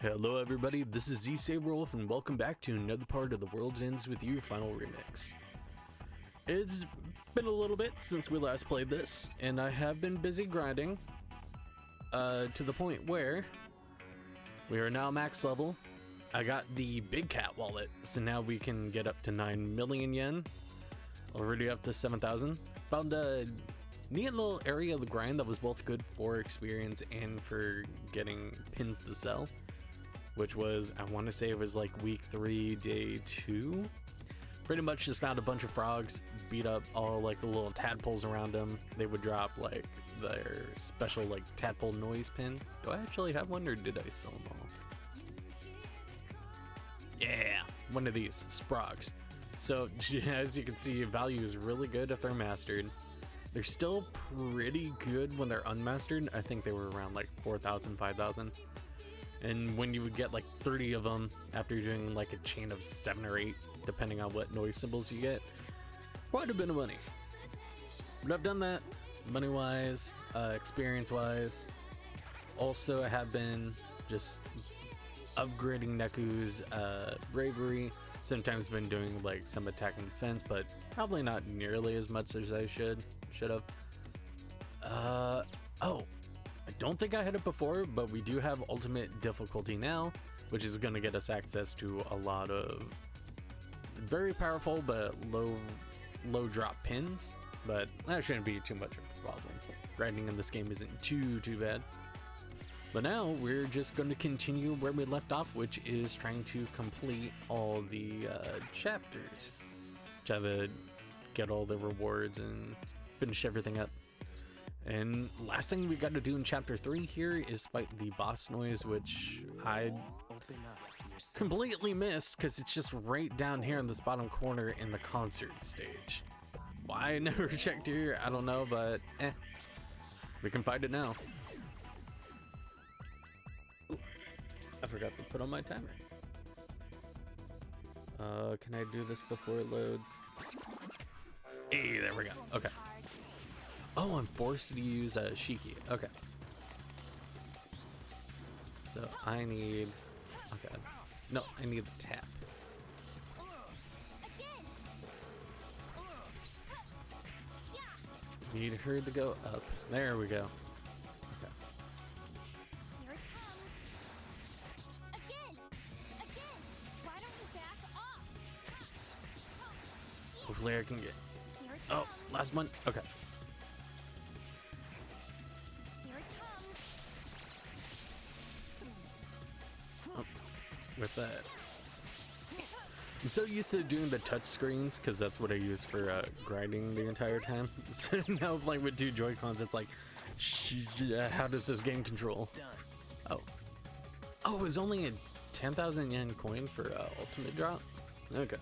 Hello everybody, this is ZSaberWolf and welcome back to another part of The World Ends With You Final Remix. It's been a little bit since we last played this, and I have been busy grinding to the point where we are now max level. I got the big cat wallet, so now we can get up to 9 million yen. Already up to 7,000. Found a neat little area of the grind that was both good for experience and for getting pins to sell. Which was, I want to say it was like week 3, day 2. Pretty much just found a bunch of frogs, beat up all like the little tadpoles around them. They would drop like their special like tadpole noise pin. Do I actually have one or did I sell them all? Yeah, one of these, Sprogs. So as you can see, value is really good if they're mastered. They're still pretty good when they're unmastered. I think they were around like 4,000, 5,000. And when you would get like 30 of them after doing like a chain of 7 or 8, depending on what noise symbols you get, quite a bit of money. But I've done that money-wise, experience-wise. Also, I have been just upgrading Neku's bravery. Sometimes been doing like some attack and defense, but probably not nearly as much as I should have. Oh. I don't think I had it before, but we do have ultimate difficulty now, which is going to get us access to a lot of very powerful but low drop pins. But that shouldn't be too much of a problem. Grinding in this game isn't too bad. But now we're just going to continue where we left off, which is trying to complete all the chapters. Try to get all the rewards and finish everything up. And last thing we got to do in chapter 3 here is fight the boss noise, which I completely missed because it's just right down here in this bottom corner in the concert stage. Why I never checked here, I don't know, but we can fight it now. Ooh, I forgot to put on my timer. Can I do this before it loads? Hey, there we go. Okay. Oh, I'm forced to use a Shiki. Okay. So I need... Okay. No, I need the tap. Need her to go up. There we go. Okay. Here it comes. Again. Why don't you back off? Hopefully I can get... Here it Oh, comes. last one. Okay. With that, I'm so used to doing the touch screens because that's what I use for grinding the entire time. So now playing with 2 Joy-Cons, it's like, how does this game control? Oh, it was only a 10,000 yen coin for ultimate drop. Okay,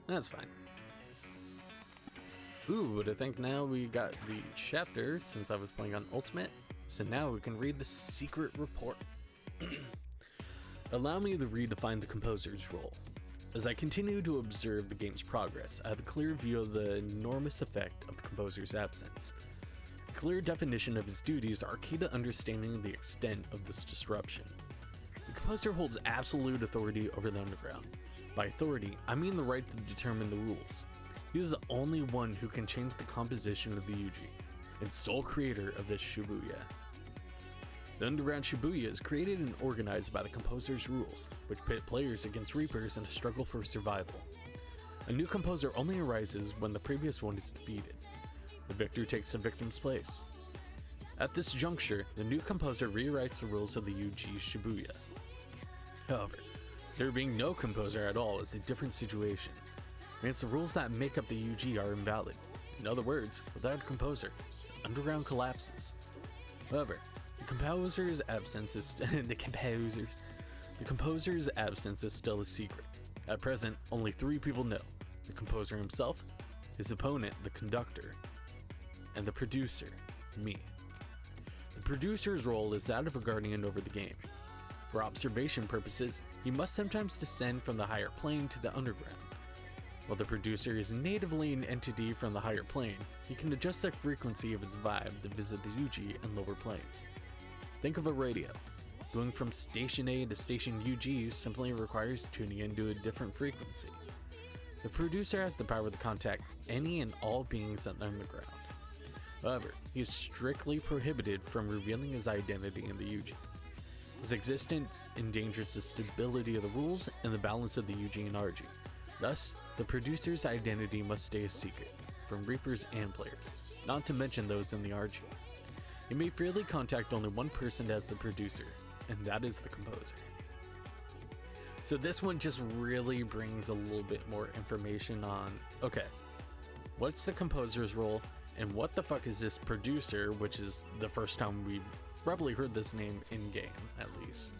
that's fine. Ooh, but I think now we got the chapter since I was playing on ultimate. So now we can read the secret report. Allow me to redefine the composer's role. As I continue to observe the game's progress, I have a clear view of the enormous effect of the composer's absence. A clear definition of his duties are key to understanding the extent of this disruption. The composer holds absolute authority over the underground. By authority, I mean the right to determine the rules. He is the only one who can change the composition of the Yuji, and sole creator of this Shibuya. The underground Shibuya is created and organized by the composer's rules, which pit players against Reapers in a struggle for survival. A new composer only arises when the previous one is defeated. The victor takes the victim's place. At this juncture, the new composer rewrites the rules of the UG Shibuya. However, there being no composer at all is a different situation. Means the rules that make up the UG are invalid. In other words, without a composer, the underground collapses. However, the composer's absence is still a secret. At present, only 3 people know: the composer himself, his opponent, the conductor, and the producer, me. The producer's role is that of a guardian over the game. For observation purposes, he must sometimes descend from the higher plane to the underground. While the producer is natively an entity from the higher plane, he can adjust the frequency of its vibe to visit the UG and lower planes. Think of a radio. Going from Station A to Station UG simply requires tuning into a different frequency. The producer has the power to contact any and all beings on the ground. However, he is strictly prohibited from revealing his identity in the UG. His existence endangers the stability of the rules and the balance of the UG and RG. Thus, the producer's identity must stay a secret from Reapers and players, not to mention those in the RG. He may freely contact only one person as the producer, and that is the composer. So this one just really brings a little bit more information on, okay, what's the composer's role, and what the fuck is this producer, which is the first time we probably heard this name in-game, at least.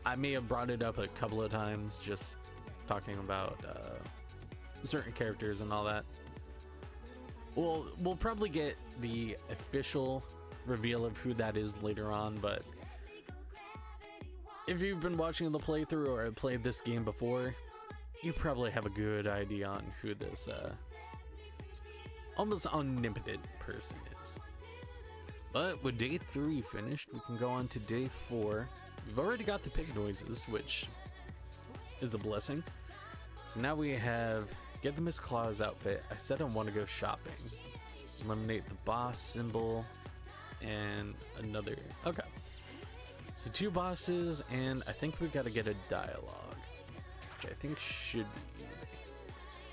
I may have brought it up a couple of times, just talking about certain characters and all that. We'll probably get the official reveal of who that is later on, but if you've been watching the playthrough or have played this game before, you probably have a good idea on who this almost omnipotent person is. But with day 3 finished, we can go on to day 4. We've already got the pig noises, which is a blessing. So now we have get the Miss Claus outfit. I said I want to go shopping. Eliminate the boss symbol and another. Okay. So 2 bosses, and I think we got to get a dialogue, which I think should be easy.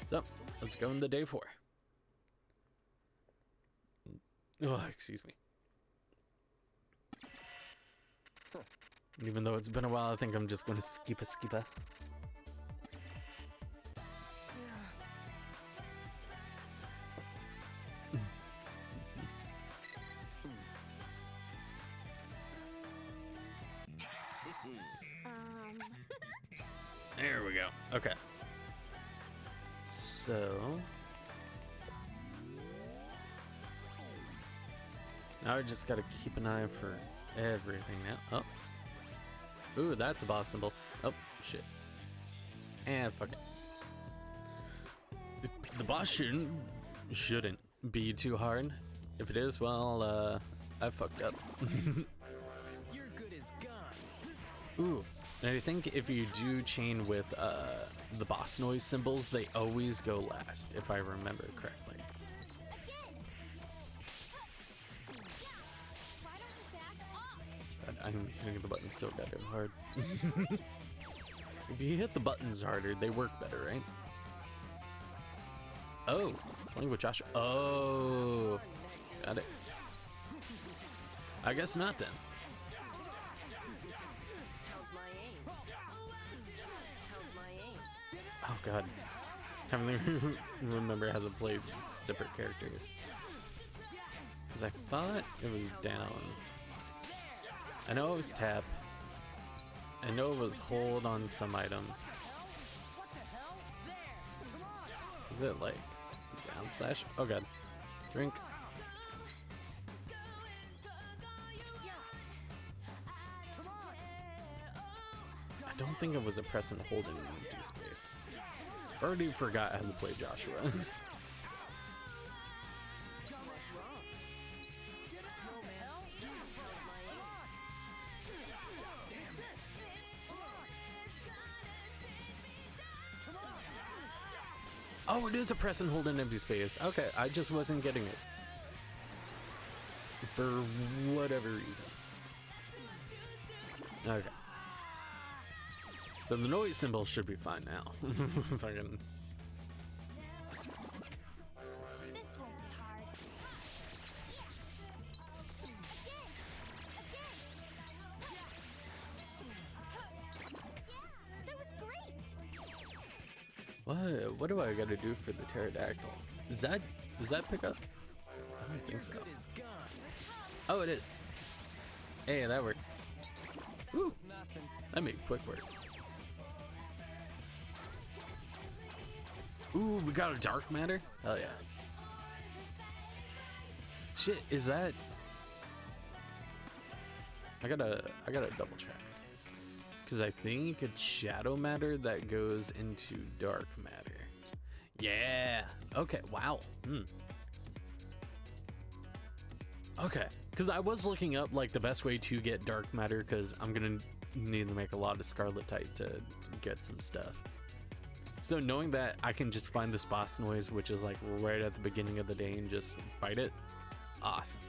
So let's go into day 4. Oh, excuse me. Even though it's been a while, I think I'm just going to skip a. There we go. Okay. So now I just gotta keep an eye for everything now. Oh. Ooh, that's a boss symbol. Oh, shit. And fuck it. The boss shouldn't be too hard. If it is, well, I fucked up. You're good as gone. Ooh. And I think if you do chain with the boss noise symbols, they always go last, if I remember correctly. God, I'm hitting the buttons so goddamn hard. If you hit the buttons harder, they work better, right? Oh, playing with Joshua. Oh, got it. I guess not then. Oh god, I don't remember how to play separate characters. Because I thought it was down. I know it was tap. I know it was hold on some items. Is it like down slash? Oh god. Drink. I don't think it was a press and hold in empty space. Already forgot how to play Joshua. Oh, it is a press and hold in empty space. Okay, I just wasn't getting it. For whatever reason. Okay. So the noise symbol should be fine now. If I can. This won't be hard. Yeah, that was great. What do I gotta do for the pterodactyl? Does that pick up? I don't think so. Oh, it is. Hey, that works. Woo! That made quick work. Ooh, we got a dark matter? Hell yeah. Shit, is that... I gotta double check. Because I think it's shadow matter that goes into dark matter. Yeah. Okay, wow. Okay, Because I was looking up like the best way to get dark matter, because I'm gonna need to make a lot of scarletite to get some stuff. So knowing that I can just find this boss noise, which is like right at the beginning of the day, and just fight it, awesome.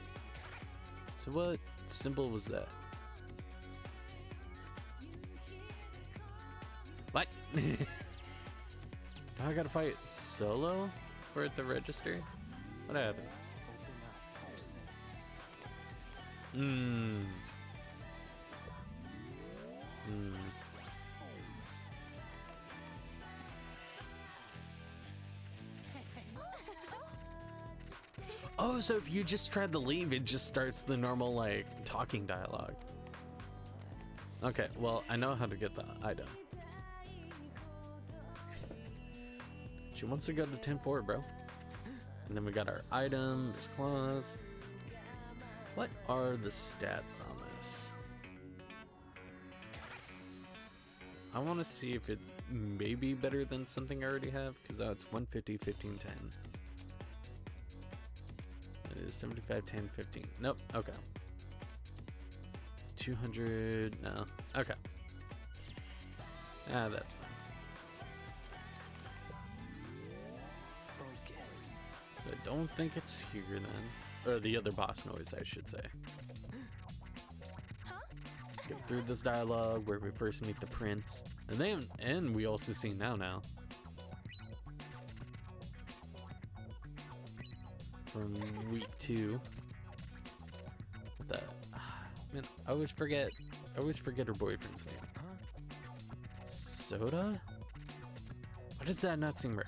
So what symbol was that? What? I gotta fight solo for it to register? What happened? Oh, so if you just try to leave, it just starts the normal, like, talking dialogue. Okay, well, I know how to get the item. She wants to go to 10-4, bro. And then we got our item, this clause. What are the stats on this? I want to see if it's maybe better than something I already have, because it's 150, 15, 10. It is 75, 10, 15. Nope, okay. 200, no, okay. Ah, that's fine. Focus. So I don't think it's here then. Or the other boss noise, I should say. Let's get through this dialogue where we first meet the prince. And we also see now. From week 2. What the man, I always forget her boyfriend's name. Soda? Why does that not seem right?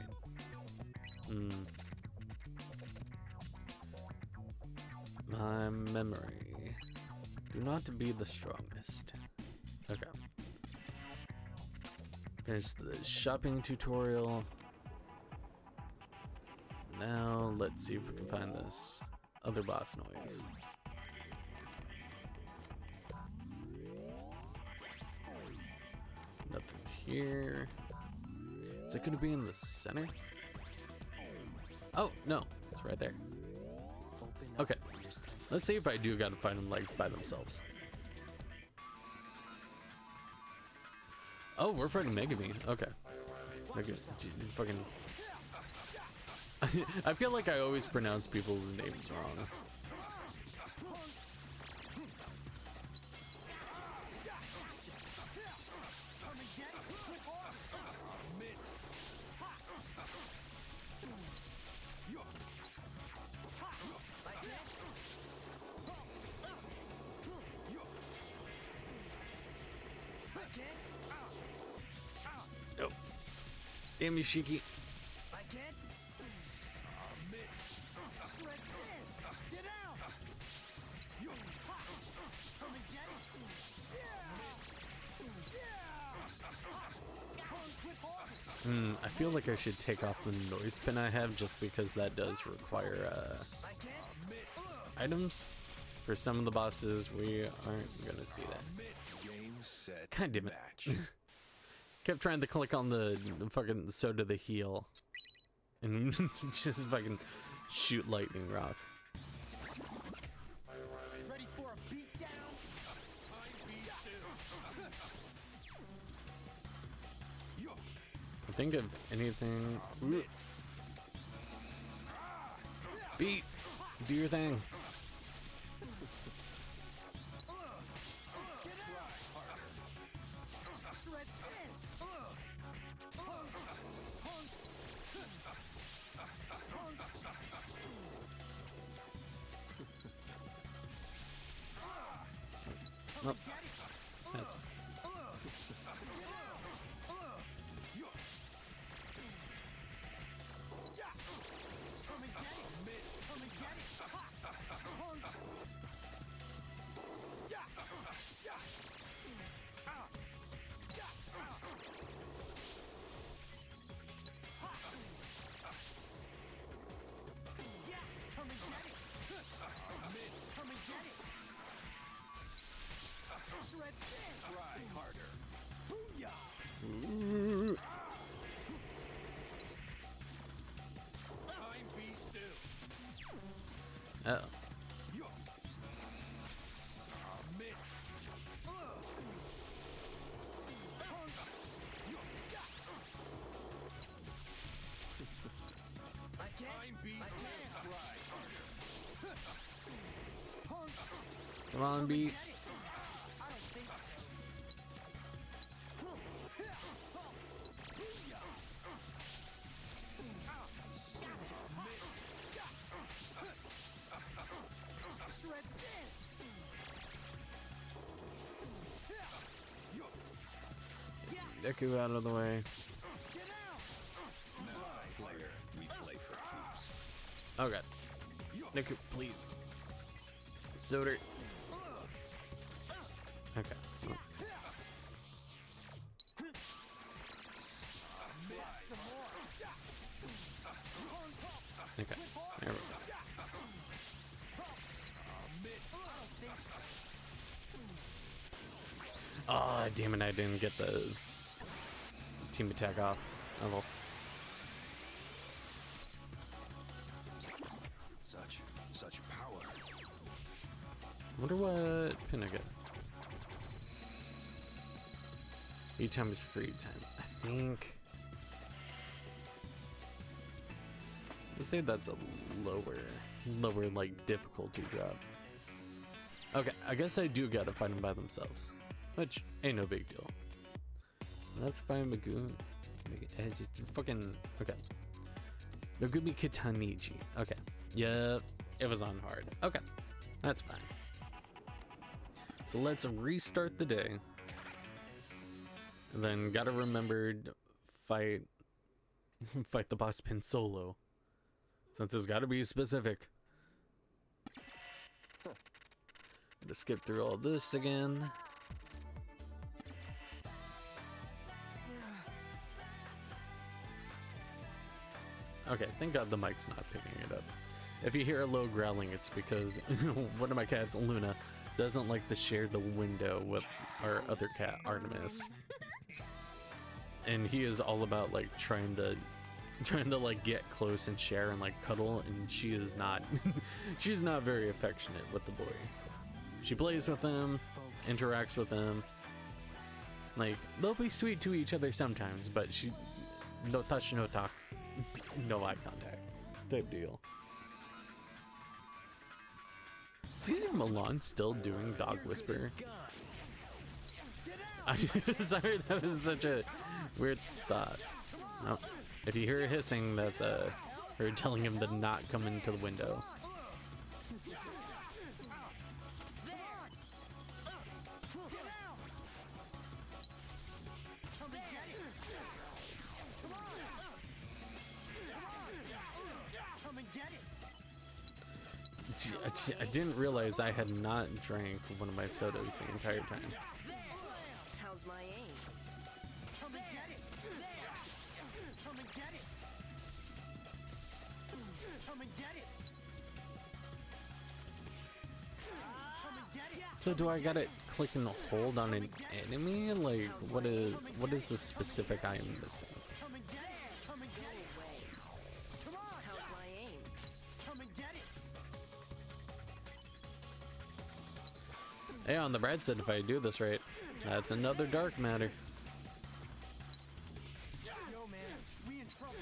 My memory. Do not be the strongest. Okay. Finish the shopping tutorial. Now let's see if we can find this other boss noise. Nothing here. Is it gonna be in the center? Oh, no, it's right there. Okay, let's see if I do gotta find them like by themselves. Oh, we're fighting Megami. Okay. Fucking. I feel like I always pronounce people's names wrong. Nope. Damn you, Shiki. I feel like I should take off the noise pin I have, just because that does require items. For some of the bosses, we aren't gonna see that. God damn it. Kept trying to click on the fucking soda the heal and just fucking shoot lightning rock. Ready for a beatdown? I think of anything. Ooh. Beat, do your thing. Nope. That's Try harder. Booyah! Come on, beat. Deku out of the way. Oh god. Deku, please. Soda. Okay. Well. Okay. There we go. Oh, damn it, I didn't get the team attack off. Oh well. Such power. Wonder what pin I get. E time is free time. I think. Let's say that's a lower like difficulty drop. Okay, I guess I do gotta fight them by themselves, which ain't no big deal. Let's find Magoon. Fucking okay. Megumi Kitaniji. Okay. Yep. It was on hard. Okay. That's fine. So let's restart the day. And then gotta remember to fight the boss pin solo. Since it's gotta be specific. Gotta skip through all this again. Okay, thank God the mic's not picking it up. If you hear a low growling, it's because one of my cats, Luna, doesn't like to share the window with our other cat, Artemis. And he is all about like trying to like get close and share and like cuddle, and she is not she's not very affectionate with the boy. She plays with him, interacts with him. Like, they'll be sweet to each other sometimes, but she no touch, no talk. No eye contact type deal. Caesar Milan still doing Dog Whisper? Sorry, that was such a weird thought. Oh, if you hear hissing, that's her telling him to not come into the window. I didn't realize I had not drank one of my sodas the entire time. How's my aim? Come and get it. Come and get it. Come and get it. Come and get it. So do I gotta click and hold on an enemy? Like, what is the specific I am missing? Come and get it. Come and get it. Come on. How's my aim? Come and get it. Hey, on the bright side, if I do this right, that's another dark matter. Yo, man, we in trouble.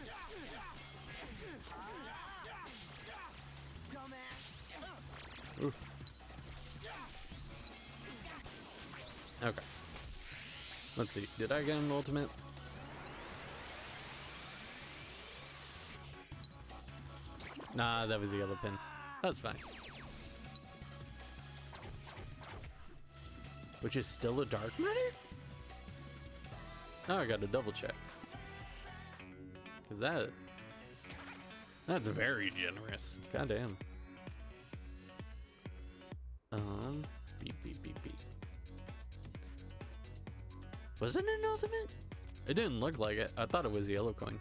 Dumbass. Oof. Okay. Let's see. Did I get an ultimate? Nah, that was the yellow pin. That's fine. Which is still a dark matter? Now I gotta double check. Cause that's very generous. Goddamn. Beep beep beep beep. Was it an ultimate? It didn't look like it. I thought it was a yellow coin.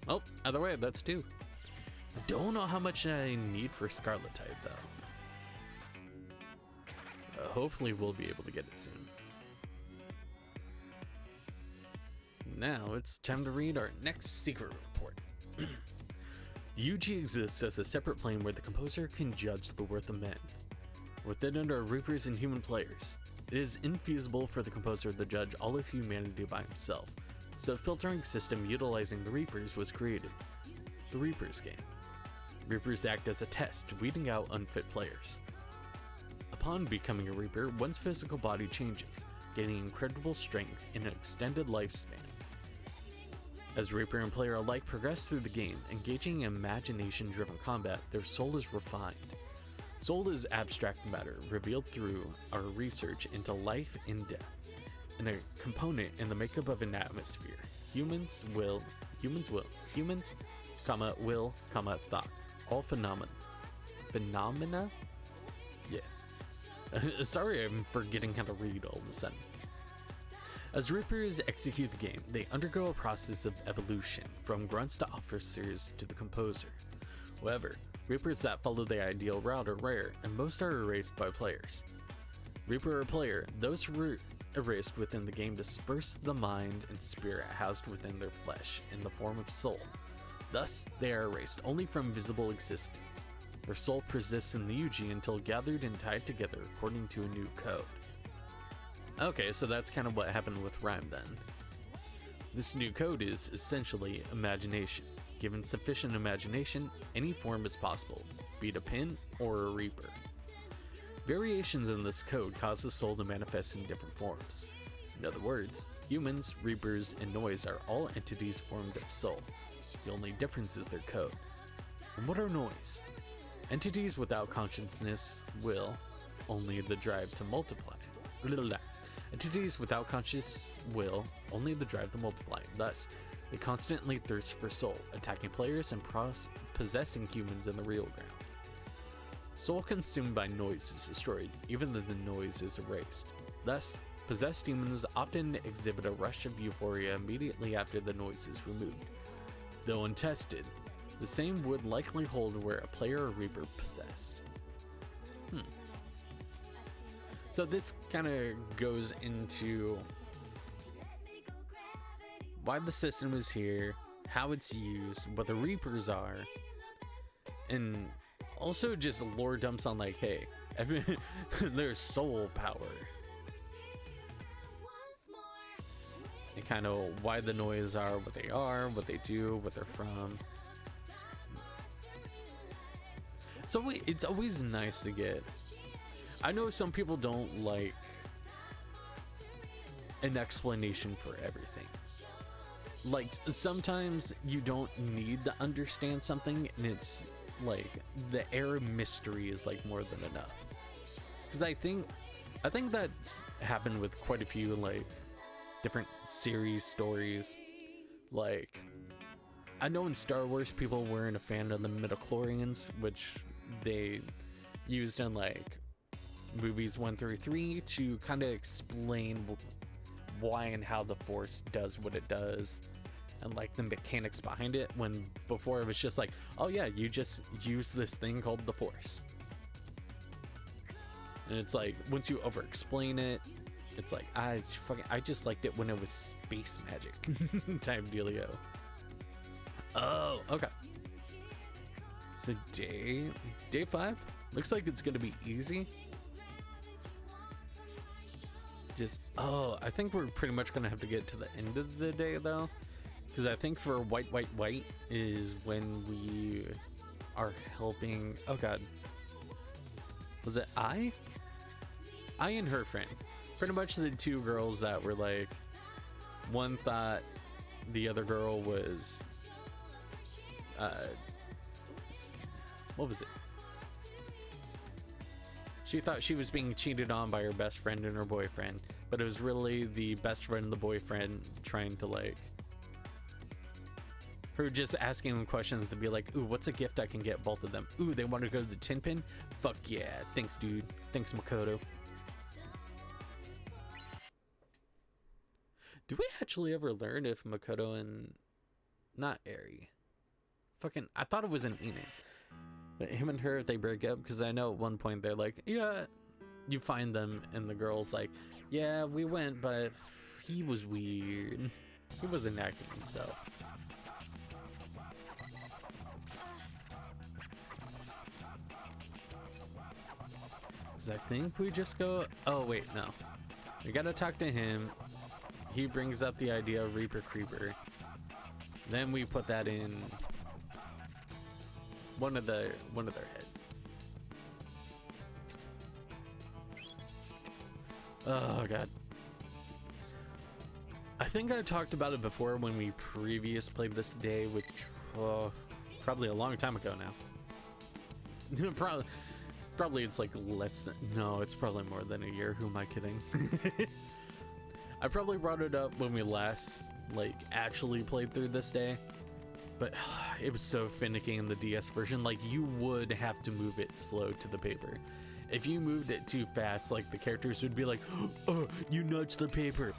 Oh, either way, that's two. I don't know how much I need for Scarlet type though. Hopefully we'll be able to get it soon. Now it's time to read our next secret report. The UG exists as a separate plane where the composer can judge the worth of men. Within it are Reapers and human players. It is infeasible for the composer to judge all of humanity by himself, so a filtering system utilizing the Reapers was created. The Reapers game. Reapers act as a test, weeding out unfit players. A Upon becoming a Reaper, one's physical body changes, gaining incredible strength and an extended lifespan. As Reaper and player alike progress through the game, engaging in imagination-driven combat, their soul is refined. Soul is abstract matter revealed through our research into life and death, and a component in the makeup of an atmosphere. Humans, comma, will, comma, thought. All phenomena? Yeah. Sorry, I'm forgetting how to read all of a sudden. As Reapers execute the game, they undergo a process of evolution, from grunts to officers to the composer. However, Reapers that follow the ideal route are rare, and most are erased by players. Reaper or player, those erased within the game disperse the mind and spirit housed within their flesh in the form of soul. Thus, they are erased only from visible existence. Their soul persists in the Yuji until gathered and tied together according to a new code. Okay, so that's kind of what happened with Rhyme then. This new code is essentially imagination. Given sufficient imagination, any form is possible, be it a pin or a Reaper. Variations in this code cause the soul to manifest in different forms. In other words, humans, Reapers, and Noise are all entities formed of soul. The only difference is their code. And what are Noise? Entities without consciousness, will, only the drive to multiply. Entities without conscious will, only the drive to multiply. Thus, they constantly thirst for soul, attacking players and possessing humans in the real ground. Soul consumed by noise is destroyed, even though the noise is erased. Thus, possessed demons often exhibit a rush of euphoria immediately after the noise is removed. Though untested, the same would likely hold where a player or Reaper possessed. So this kind of goes into why the system is here, how it's used, what the Reapers are, and also just lore dumps on like, hey, there's soul power. And kind of why the Noise are what they are, what they do, what they're from. So it's always nice to get. I know some people don't like an explanation for everything. Like, sometimes you don't need to understand something, and it's like the air of mystery is like more than enough. Because I think that's happened with quite a few like different series stories. Like, I know in Star Wars people weren't a fan of the midichlorians, which they used in like movies 1 through 3 to kind of explain why and how the Force does what it does and like the mechanics behind it, when before it was just like, oh yeah, you just use this thing called the Force. And it's like, once you over explain it, it's like, I just liked it when it was space magic type dealio. Oh, okay. So day 5 looks like it's gonna be easy. I think we're pretty much gonna have to get to the end of the day though, because I think for white is when we are helping. Oh god, was it I and her friend, pretty much the two girls that were like, one thought the other girl was what was it? She thought she was being cheated on by her best friend and her boyfriend, but it was really the best friend and the boyfriend trying to like, her just asking them questions to be like, ooh, what's a gift I can get both of them? Ooh, they want to go to the tin pin? Fuck yeah, thanks dude, thanks Makoto. Do we actually ever learn if Makoto and, not Eri, I thought it was an Enid. But him and her, if they break up, because I know at one point they're like, yeah, you find them, and the girl's like, yeah, we went, but he was weird. He wasn't acting himself. Because I think we just go, oh wait, no. We gotta talk to him. He brings up the idea of Reaper Creeper. Then we put that in one of their heads. Oh god. I think I talked about it before when we previous played this day, which probably a long time ago now. Probably it's like less than, no, it's probably more than a year. Who am I kidding? I probably brought it up when we last like actually played through this day, but it was so finicky in the DS version. Like, you would have to move it slow to the paper. If you moved it too fast, like, the characters would be like, oh, you nudged the paper.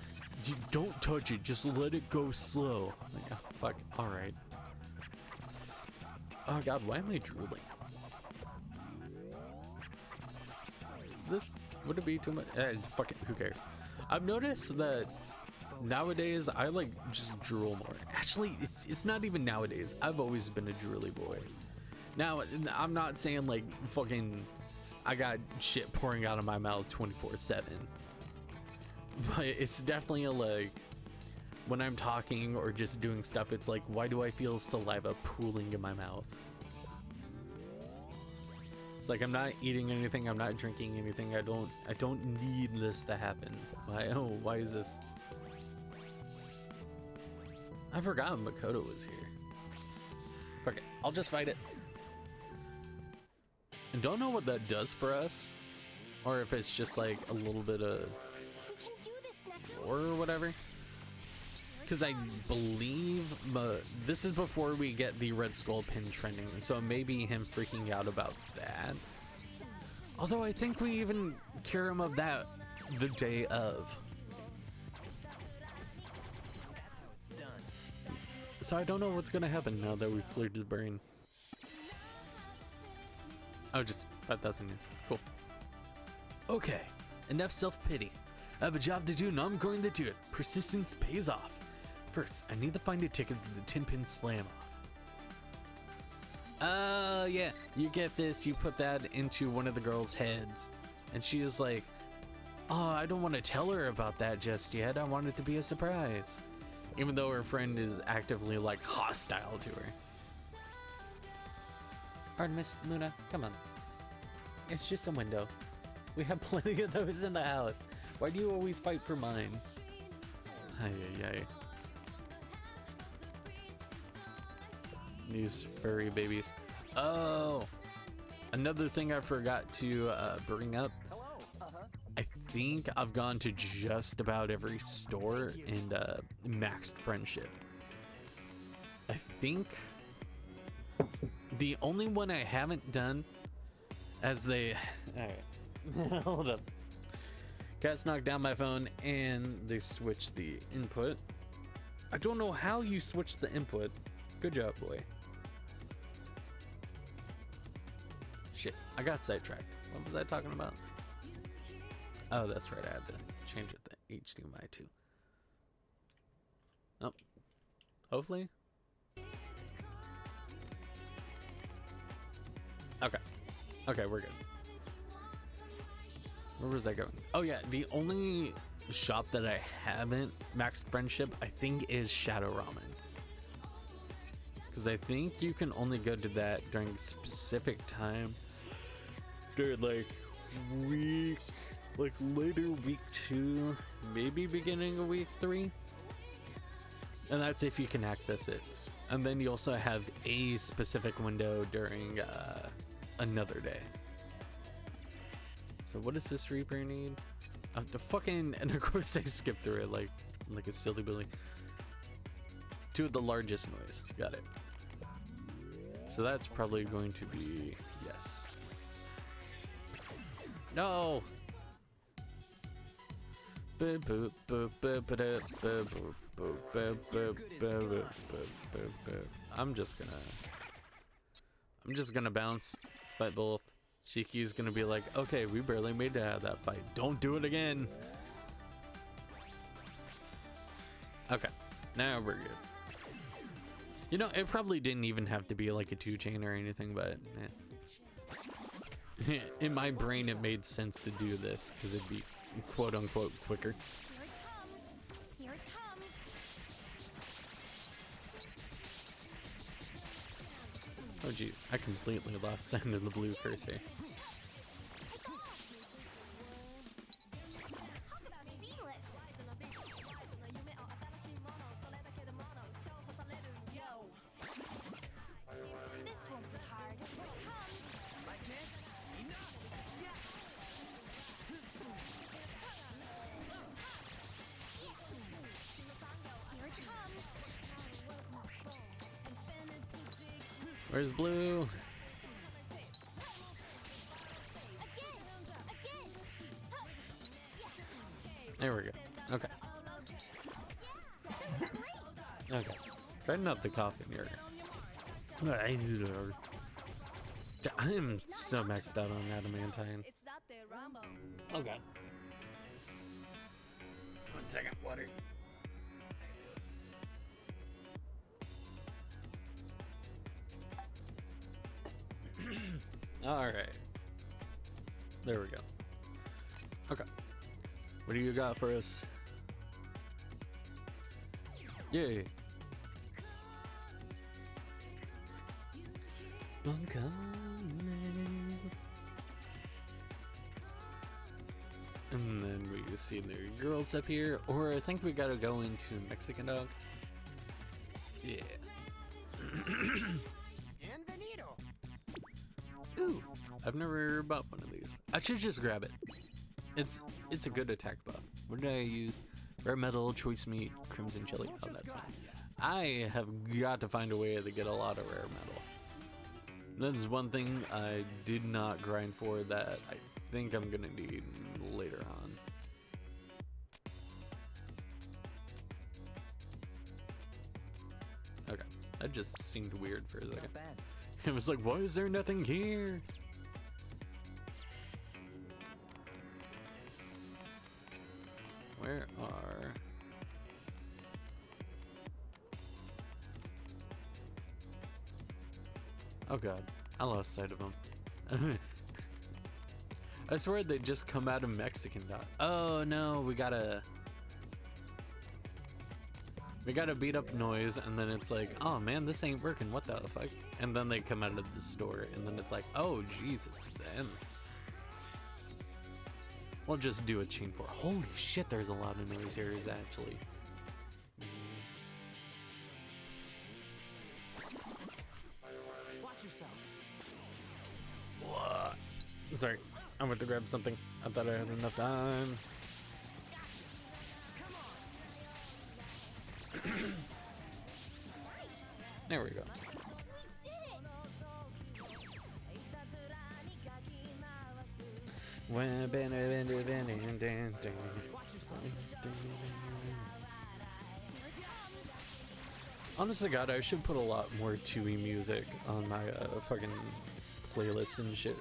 Don't touch it, just let it go slow. Like, oh, fuck, alright. Oh god, why am I drooling? Is this, would it be too much? Fuck it, who cares? I've noticed that nowadays I like just drool more. Actually, it's not even nowadays. I've always been a drooly boy. Now, I'm not saying like fucking I got shit pouring out of my mouth 24/7. But it's definitely a, like, when I'm talking or just doing stuff, it's like, why do I feel saliva pooling in my mouth? It's like, I'm not eating anything, I'm not drinking anything, I don't need this to happen. Why is this? I forgot Makoto was here. Fuck it, I'll just fight it. I don't know what that does for us, or if it's just like a little bit of or whatever, because I believe this is before we get the Red Skull pin trending, so maybe him freaking out about that. Although I think we even cure him of that the day of. So I don't know what's gonna happen now that we've cleared the brain. Oh, just 5,000. Cool. Okay, enough self-pity. I have a job to do and I'm going to do it. Persistence pays off. First, I need to find a ticket for the 10-pin slam off. Yeah, you get this, you put that into one of the girls' heads. And she is like, oh, I don't want to tell her about that just yet. I want it to be a surprise. Even though her friend is actively like hostile to her. Pardon, Miss Luna, come on. It's just a window. We have plenty of those in the house. Why do you always fight for mine? Ay. These furry babies. Oh, another thing I forgot to bring up. I think I've gone to just about every store and maxed friendship. I think the only one I haven't done as they... Alright, hold up. Cats knocked down my phone and they switched the input. I don't know how you switch the input. Good job, boy. Shit, I got sidetracked. What was I talking about? Oh, that's right. I had to change it to HDMI too. Oh, hopefully. Okay, we're good. Where was I going? Oh yeah, the only shop that I haven't maxed friendship, I think, is Shadow Ramen. Because I think you can only go to that during a specific time. During like later week 2, maybe beginning of week 3. And that's if you can access it. And then you also have a specific window during another day. So what does this Reaper need? The fucking, and of course I skipped through it like a silly billy. 2 of the largest noise. Got it. So that's probably going to be yes. No. I'm just gonna bounce, fight both. Shiki's gonna be like, okay, we barely made it out of that fight. Don't do it again. Okay, now we're good. You know, it probably didn't even have to be like a 2-chain or anything, but in my brain it made sense to do this because it'd be quote unquote quicker. Here it comes. Oh geez, I completely lost sight of the blue cursor. Where's blue? There we go. Okay. Okay. Try not to cough in your. I'm so maxed out on adamantine. It's not there, Rambo. Okay. 1 second, water. All right. There we go. Okay. What do you got for us? Yay. I'm coming. And then we see the girls up here, or I think we gotta go into Mexican Dog. Yeah. Bienvenido. Ooh, I've never bought one of these. I should just grab it. It's a good attack buff. What did I use? Rare metal, choice meat, crimson chili. Oh, that's fine. I have got to find a way to get a lot of rare metal. That is one thing I did not grind for that I think I'm gonna need later on. Okay, that just seemed weird for a second. Not bad. It was like, why is there nothing here? Where are... Oh god, I lost sight of them. I swear they just come out of Mexican dot. Oh no, we gotta beat up noise, and then it's like, oh man, this ain't working, what the fuck? And then they come out of the store, and then it's like, oh jeez, it's them. We'll just do a chain for. Holy shit, there's a lot of noise here, actually. Watch yourself. What? Sorry, I went to grab something. I thought I had enough time. There we go. Honest to God, I should put a lot more 2E music on my fucking playlists and shit.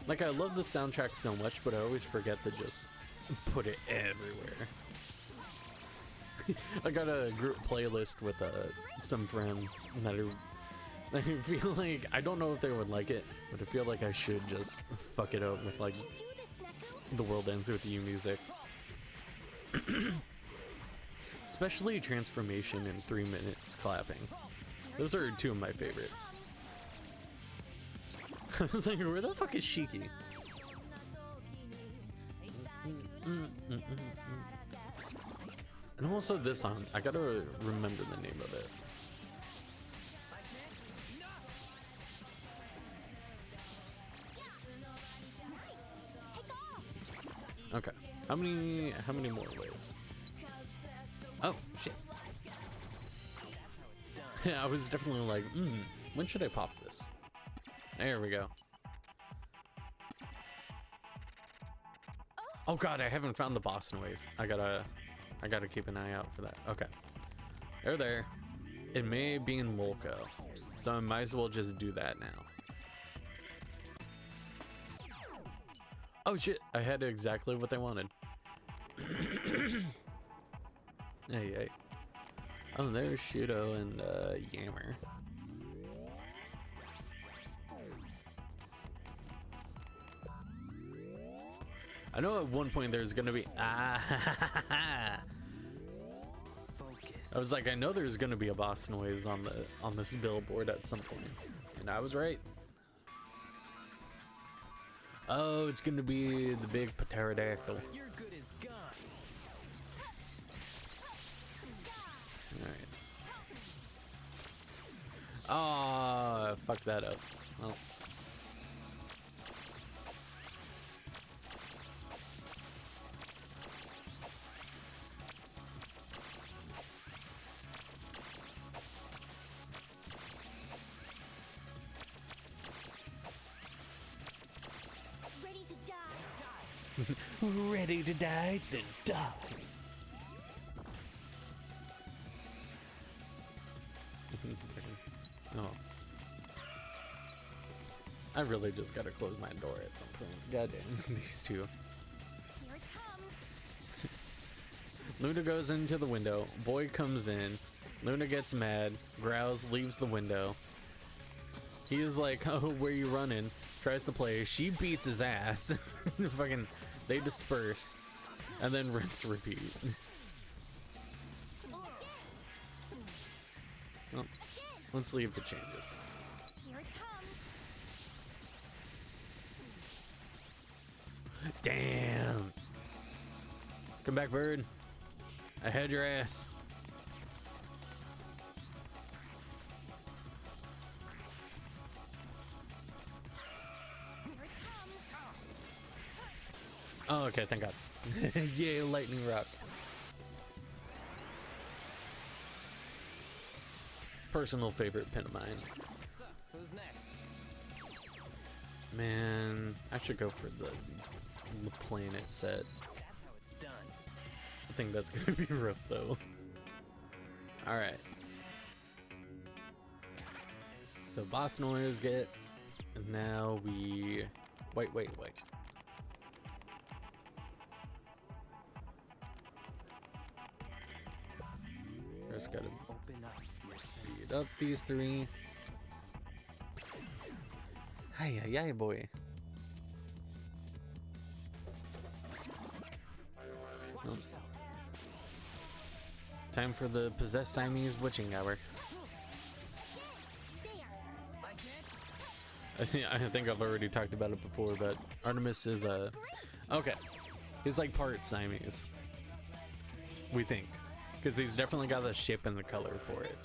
Like, I love the soundtrack so much, but I always forget to just put it everywhere. I got a group playlist with some friends that I feel like, I don't know if they would like it, but I feel like I should just fuck it up with like The World Ends With You music. Especially Transformation and 3 Minutes Clapping. Those are two of my favorites. I was like, where the fuck is Shiki? And also this song, I gotta remember the name of it. Okay, how many more waves? Oh shit! I was definitely like, when should I pop this? There we go. Oh god, I haven't found the boss noise. I gotta keep an eye out for that. Okay, they're there. It may be in Molko, so I might as well just do that now. Oh shit, I had exactly what they wanted. Hey. Oh, there's Shudo and Yammer. I know at one point there's gonna be Focus. I was like, I know there's gonna be a boss noise on this billboard at some point, and I was right. Oh, it's gonna be the big pterodactyl. You're good as gone. Alright. Ah, fuck that up. Well. Ready to die? Then die. Oh. I really just gotta close my door at some point. Goddamn, these two. Here it comes. Luna goes into the window. Boy comes in. Luna gets mad. Growls, leaves the window. He is like, oh, where you running? Tries to play. She beats his ass. Fucking, they disperse. And then rinse, repeat. Well, let's leave the changes. Here it comes. Damn. Come back, bird. I had your ass. Here it comes. Oh, okay, thank God. Yay, lightning rock. Personal favorite pin of mine. So, who's next? Man, I should go for the planet set. That's how it's done. I think that's gonna be rough though. Alright. So boss noise get, and now we wait. Just gotta Open up your senses. speed up these three. Hi, boy. Watch Oh. yourself. Time for the possessed Siamese witching hour. There. I think I've already talked about it before, but Artemis is a okay. He's like part Siamese. We think, because he's definitely got the shape and the color for it,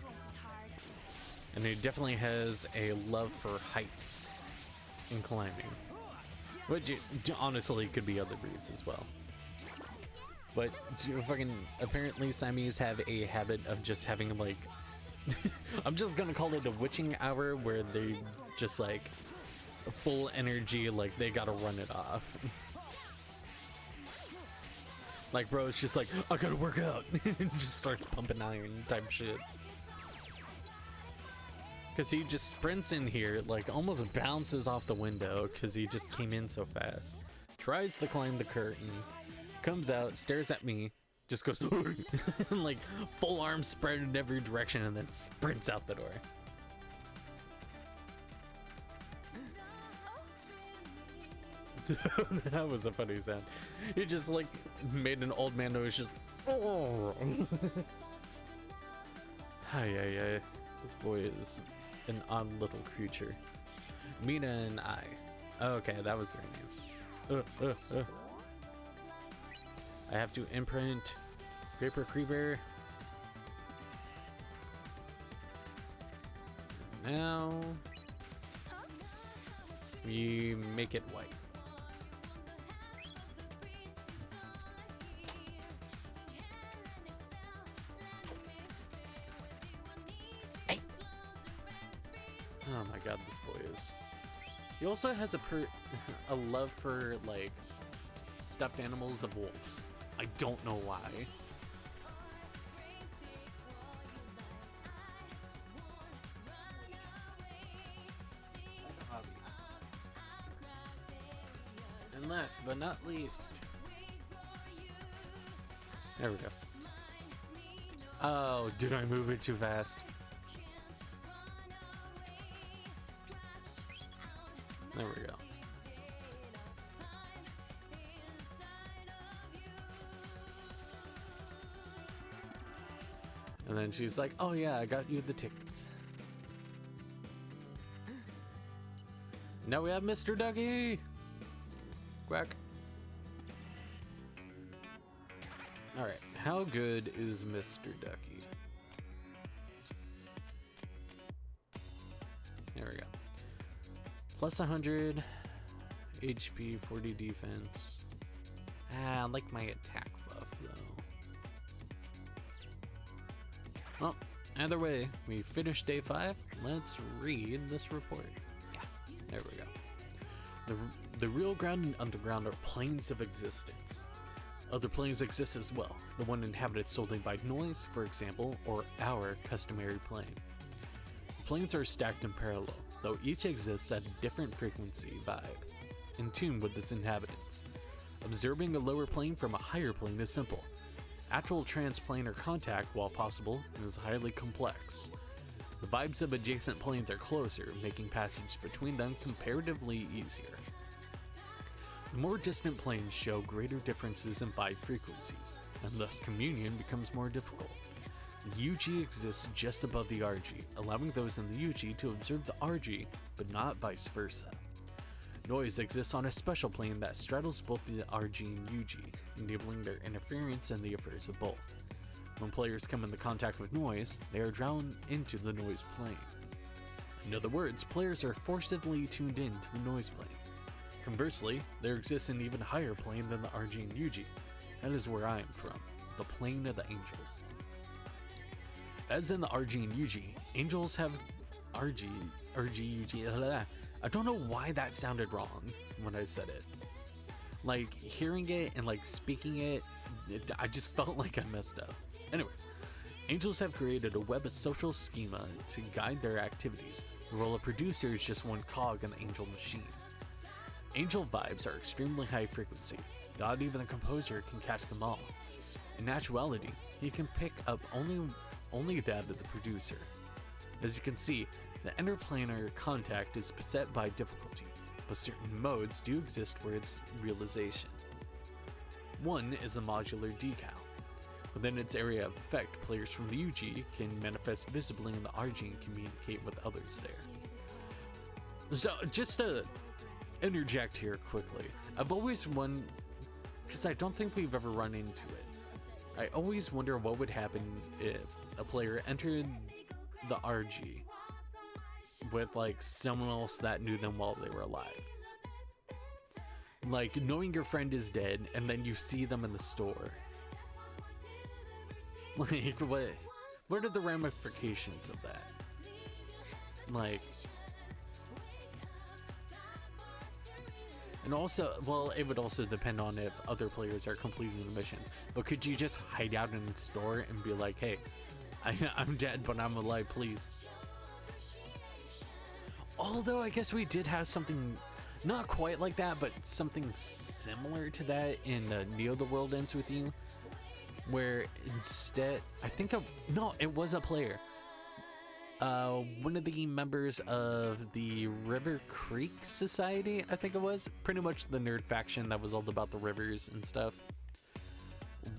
Hard. and he definitely has a love for heights and climbing, which honestly could be other breeds as well. But fucking apparently Siamese have a habit of just having like I'm just gonna call it a witching hour where they just like full energy, like they gotta run it off. Like bro, it's just like I gotta work out and just starts pumping iron type shit. Cause he just sprints in here, like almost bounces off the window because he just came in so fast. Tries to climb the curtain, comes out, stares at me, just goes and like full arms spread in every direction and then sprints out the door. That was a funny sound. He just like made an old man noise, just Hi. This boy is an odd little creature. Mina and I. Okay, that was their names. I have to imprint Vapor Creeper. Now we make it white. Hey. Oh my god, this boy is. He also has a love for like stuffed animals of wolves. I don't know why. And last but not least, there we go. Oh, did I move it too fast? There we go. And then she's like, oh yeah, I got you the tickets. Now we have Mr. Ducky! Quack. Alright, how good is Mr. Ducky? There we go. Plus 100 HP, 40 defense. I like my attack buff though. Well, either way, we finished day 5. Let's read this report. Yeah, there we go. The real ground and underground are planes of existence. Other planes exist as well, the one inhabited solely by noise, for example, or our customary plane. Planes are stacked in parallel, though each exists at a different frequency vibe, in tune with its inhabitants. Observing a lower plane from a higher plane is simple. Actual transplanar contact, while possible, is highly complex. The vibes of adjacent planes are closer, making passage between them comparatively easier. The more distant planes show greater differences in vibe frequencies, and thus communion becomes more difficult. The UG exists just above the RG, allowing those in the UG to observe the RG, but not vice versa. Noise exists on a special plane that straddles both the RG and UG, enabling their interference in the affairs of both. When players come into contact with noise, they are drawn into the noise plane. In other words, players are forcibly tuned in to the noise plane. Conversely, there exists an even higher plane than the RG and UG. That is where I am from, the plane of the angels. As in the RG and UG, angels have RG, UG, I don't know why that sounded wrong when I said it. Like, hearing it and like speaking it, I just felt like I messed up. Anyways, angels have created a web of social schema to guide their activities. The role of producer is just one cog in the angel machine. Angel vibes are extremely high frequency. Not even the composer can catch them all. In actuality, he can pick up only that of the producer. As you can see, the interplanar contact is beset by difficulty, but certain modes do exist for its realization. One is the modular decal. Within its area of effect, players from the UG can manifest visibly in the RG and communicate with others there. So, just to interject here quickly, I've always wondered, because I don't think we've ever run into it, I always wonder what would happen if a player entered the RG with like someone else that knew them while they were alive. Like knowing your friend is dead and then you see them in the store. Like what are the ramifications of that? Like, and also, well, it would also depend on if other players are completing the missions. But could you just hide out in the store and be like, hey, I'm dead, but I'm alive, please? Although I guess we did have something, not quite like that, but something similar to that in Neo the World Ends With You. Where instead, I think, no, it was a player. One of the members of the River Creek Society, I think it was, pretty much the nerd faction that was all about the rivers and stuff.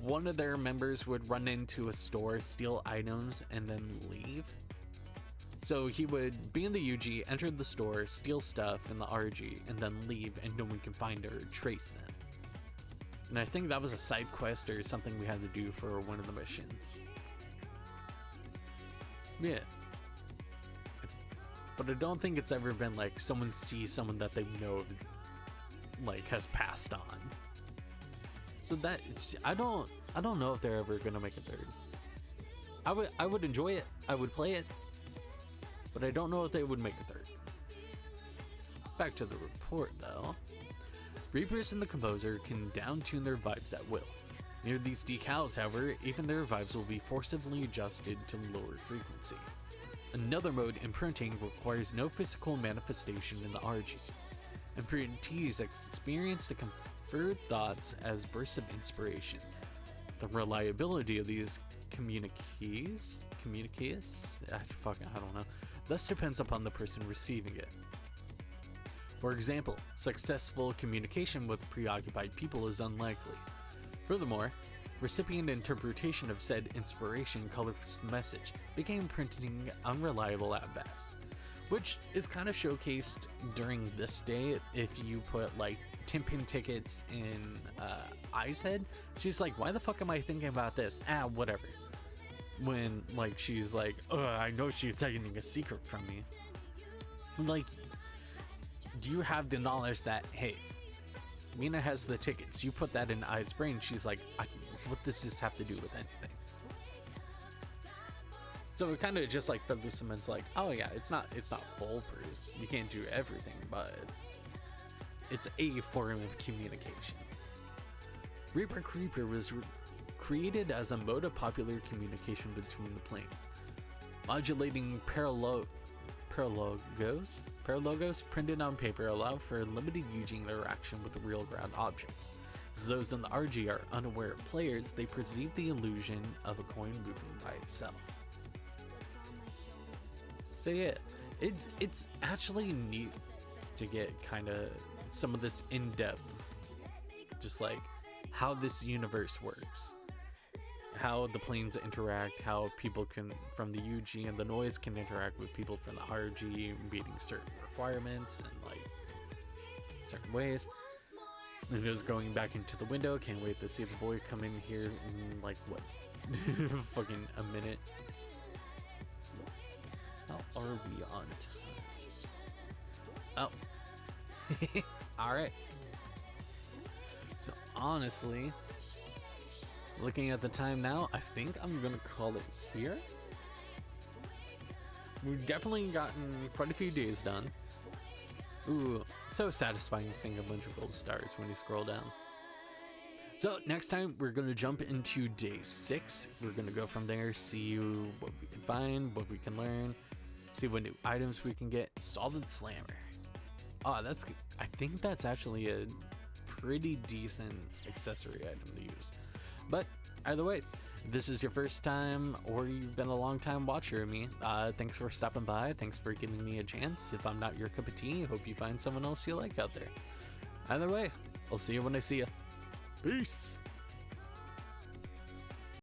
One of their members would run into a store, steal items, and then leave. So he would be in the UG, enter the store, steal stuff in the RG, and then leave, and no one can find or trace them. And I think that was a side quest or something we had to do for one of the missions. Yeah. But I don't think it's ever been like someone sees someone that they know like has passed on. So that it's, I don't know if they're ever gonna make a third. I would enjoy it. I would play it. But I don't know if they would make a third. Back to the report though. Reapers and the composer can down-tune their vibes at will. Near these decals, however, even their vibes will be forcibly adjusted to lower frequency. Another mode, imprinting, requires no physical manifestation in the RG. Imprintees experience the conferred thoughts as bursts of inspiration. The reliability of these communiques, I don't know, thus depends upon the person receiving it. For example, successful communication with preoccupied people is unlikely. Furthermore, recipient interpretation of said inspiration colors the message, making imprinting unreliable at best. Which is kind of showcased during this day if you put like 10-pin tickets in Ai's head. She's like, why the fuck am I thinking about this? Whatever. When like she's like, I know she's hiding a secret from me. Like, do you have the knowledge that, hey, Mina has the tickets, you put that in Ai's brain, she's like, what does this have to do with anything? So it kind of just like further cements like, oh yeah, it's not foolproof, you can't do everything, but it's a form of communication. Reaper Creeper was created as a mode of popular communication between the planes. Modulating paralogos printed on paper allow for limited UG interaction with the real ground objects. As those in the RG are unaware of players, they perceive the illusion of a coin moving by itself. So yeah, it's actually neat to get kind of some of this in-depth, just like how this universe works, how the planes interact, how people can from the UG and the noise can interact with people from the RG, meeting certain requirements and like certain ways. And just going back into the window, can't wait to see the boy come in here in like what fucking a minute. How are we on time? Oh. Alright. So honestly, looking at the time now, I think I'm gonna call it here. We've definitely gotten quite a few days done. Ooh, so satisfying seeing a bunch of gold stars when you scroll down. So next time we're gonna jump into day 6. We're gonna go from there, see what we can find, what we can learn, see what new items we can get. Solid Slammer. Oh, I think that's actually a pretty decent accessory item to use. But either way, if this is your first time or you've been a long time watcher of me, thanks for stopping by. Thanks for giving me a chance. If I'm not your cup of tea, hope you find someone else you like out there. Either way, I'll see you when I see you. Peace.